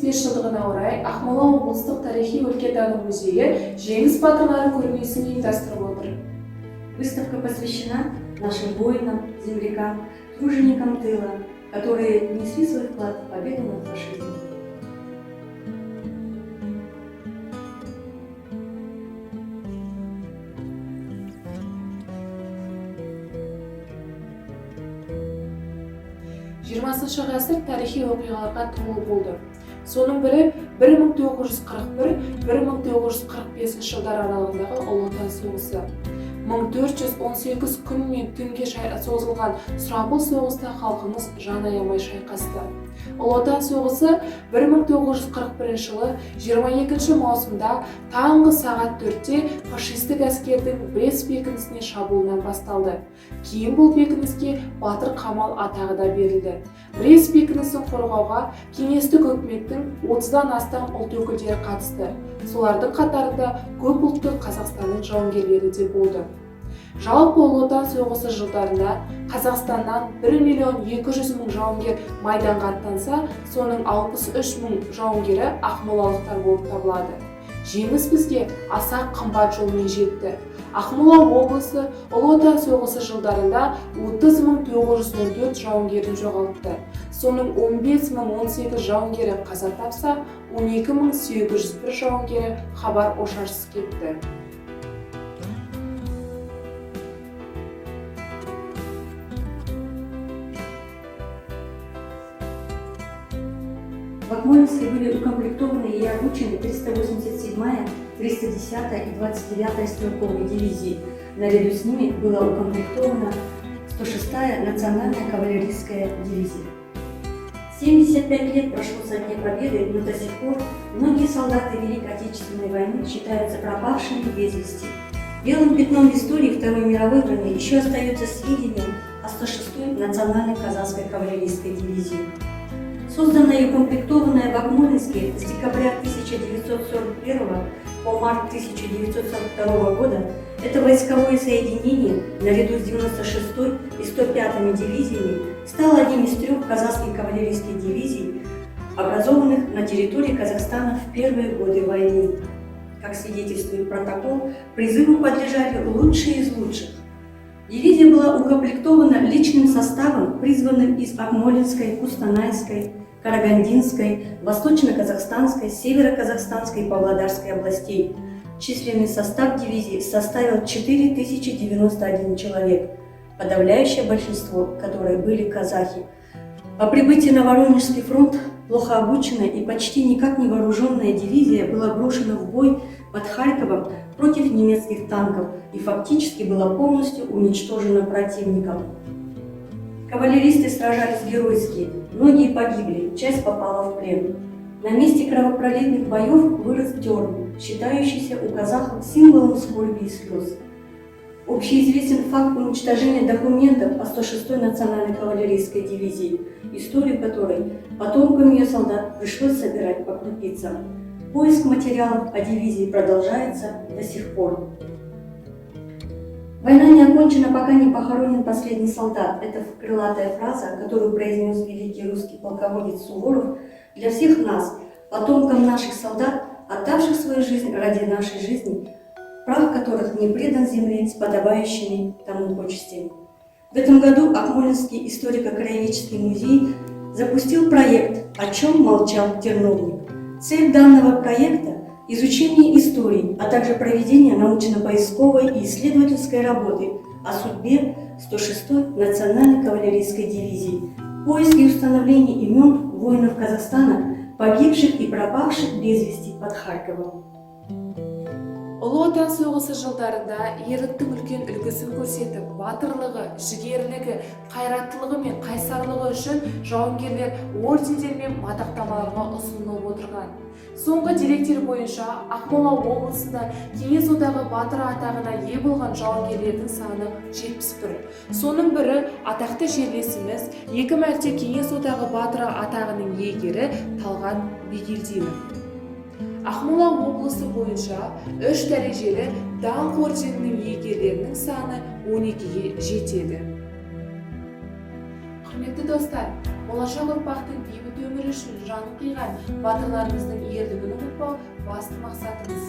75 жылдығына орай Ақмола облыстық тарихи-өлкетану музейі жеңіс батырлары көрмесін ұйымдастырып отыр. Выставка посвящена нашим воинам, землякам, труженикам тыла, которые внесли свой вклад в победу над фашизмом. Жиырмасыншы ғасыр тарихи оқиғаларға толы болды. Соның бірі 1941-1945 жылдар аралығындағы Ұлы Отан соғысы. 1418 күн мен түнге созылған сұрапыл соғыста халқымыз жан аямай шайқасты. Ұлы Отан соғысы 1941 жылы 22 маусымда таңғы сағат 4-те фашистік әскердің Брест бекінісіне шабуылынан басталды. Кейін бұл бекініске Батыр Қамал атағы да берілді. Брест бекінісін қорғауға кеңестік үкіметтің 30-дан астам ұлт өкілдері қатысты. Солардың қатарында көп ұлтты Қазақстанның жауынгерлері де болды. Жалпы Ұлы Отан соғысы жылдарында Қазақстаннан 1.200.000 жауынгер майданға аттанса, соның 63.000 жауынгері ақмолалықтар болып табылады. Жеңіс бізге аса қымбат жолмен жетті. Ақмола облысы Ұлы Отан соғысы жылдарында 30.914 жауынгерін жоғалтты. Соның 15.018 жауынгері қаза тапса, 12.801 жауынгері хабар-ошарсыз кетті. В Акмолинске были укомплектованы и обучены 387-я, 310-я и 29-я стрелковые дивизии. Наряду с ними была укомплектована 106-я национальная кавалерийская дивизия. 75 лет прошло со дня победы, но до сих пор многие солдаты Великой Отечественной войны считаются пропавшими без вести. Белым пятном в истории Второй мировой войны еще остается сведения о 106-й национальной казахской кавалерийской дивизии. Созданная и укомплектованная в Акмолинске с декабря 1941 по март 1942 года, это войсковое соединение, наряду с 96-й и 105-ми дивизиями, стало одним из 3 казахских кавалерийских дивизий, образованных на территории Казахстана в первые годы войны. Как свидетельствует протокол, призыву подлежали лучшие из лучших. Дивизия была укомплектована личным составом, призванным из Акмолинской, Кустанайской, Карагандинской, Восточно-Казахстанской, Северо-Казахстанской и Павлодарской областей. Численный состав дивизии составил 4091 человек, подавляющее большинство, которые были казахи. По прибытии на Воронежский фронт плохо обученная и почти никак не вооруженная дивизия была брошена в бой под Харьковом против немецких танков и фактически была полностью уничтожена противником. Кавалеристы сражались геройски, многие погибли, часть попала в плен. На месте кровопролитных боев вырос дерн, считающийся у казахов символом скорби и слез. Общеизвестен факт уничтожения документов о 106-й национальной кавалерийской дивизии, историю которой потомкам ее солдат пришлось собирать по крупицам. Поиск материалов о дивизии продолжается до сих пор. Война не окончена, пока не похоронен последний солдат. Это крылатая фраза, которую произнес великий русский полководец Суворов для всех нас, потомкам наших солдат, отдавших свою жизнь ради нашей жизни, прах которых не предан земле с подобающими тому почестями. В этом году Акмолинский историко-краеведческий музей запустил проект «О чем молчал терновник». Цель данного проекта – изучение истории, а также проведение научно-поисковой и исследовательской работы о судьбе 106-й национальной кавалерийской дивизии, поиск и установление имен воинов Казахстана, погибших и пропавших без вести под Харьковом. Ұлы Отан соғысы жылдарында ерліктің үлкен үлгісін көрсетіп, батырлығы, жігерлігі, қайраттылығы мен қайсарлығы үшін жауынгерлер ордендер мен мадақтамаларға ұсынылып отырған. Соңғы деректер бойынша Ақмола облысында Кеңес одағы батыры атағына ие болған жауынгерлердің саны 71. Соның бірі атақты жерлесіміз 2 мәрте Кеңес одағы батыры атағының иегері Талғат Бигелдинов. Ақмола облысы бойынша 3 дәрежелі даңқ орденінің иегерлерінің саны 12-ге жетеді. Құрметті достар, болашақ ұрпақтың бейбіт өмірі үшін жанын қиған батырларымыздың ерлігін ұмытпау басты мақсатымыз.